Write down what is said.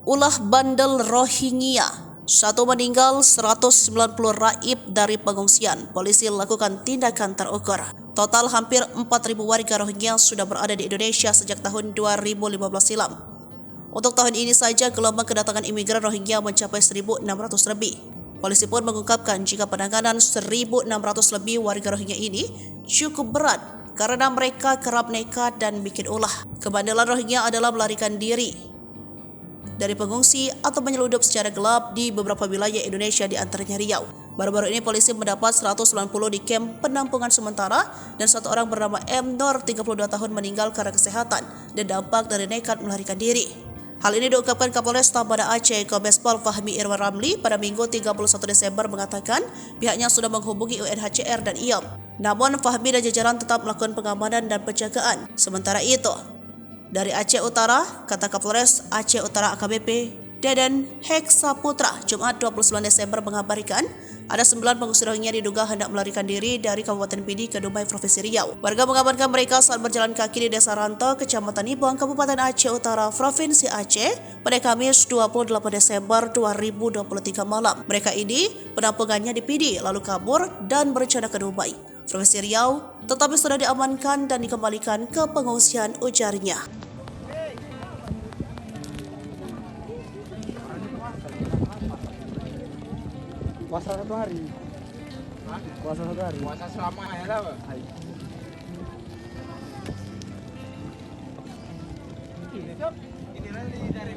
Ulah bandel Rohingya, satu meninggal, 190 raib dari pengungsian. Polisi lakukan tindakan terukur. Total hampir 4.000 warga Rohingya sudah berada di Indonesia sejak tahun 2015 silam. Untuk tahun ini saja gelombang kedatangan imigran Rohingya mencapai 1.600 lebih. Polisi pun mengungkapkan jika penanganan 1.600 lebih warga Rohingya ini cukup berat karena mereka kerap nekat dan bikin ulah. Kebandelan Rohingya adalah melarikan diri dari pengungsi atau menyeludup secara gelap di beberapa wilayah Indonesia di antaranya Riau. Baru-baru ini polisi mendapat 190 di kamp penampungan sementara dan satu orang bernama M. Nur 32 tahun meninggal karena kesehatan dan dampak dari nekat melarikan diri. Hal ini diungkapkan Kapolresta Banda Aceh Kombes Pol Fahmi Irwan Ramli pada Minggu 31 Desember mengatakan pihaknya sudah menghubungi UNHCR dan IOM. Namun Fahmi dan jajaran tetap melakukan pengamanan dan penjagaan. Sementara itu, dari Aceh Utara, kata Kapolres Aceh Utara AKBP Deden Heksa Putra, Jumat 29 Desember mengabarkan ada 9 pengungsi Rohingya diduga hendak melarikan diri dari Kabupaten Pidi ke Dumai, Provinsi Riau. Warga mengabarkan mereka saat berjalan kaki di Desa Ranto, Kecamatan Ibong, Kabupaten Aceh Utara, Provinsi Aceh pada Kamis 28 Desember 2023 malam. Mereka ini penampungannya di Pidi lalu kabur dan berencana ke Dumai, Provinsi Riau, tetapi sudah diamankan dan dikembalikan ke pengungsian, ujarnya. Puasa satu hari. Hah? Puasa satu hari. Puasa selama ya lah. Ini nanti dari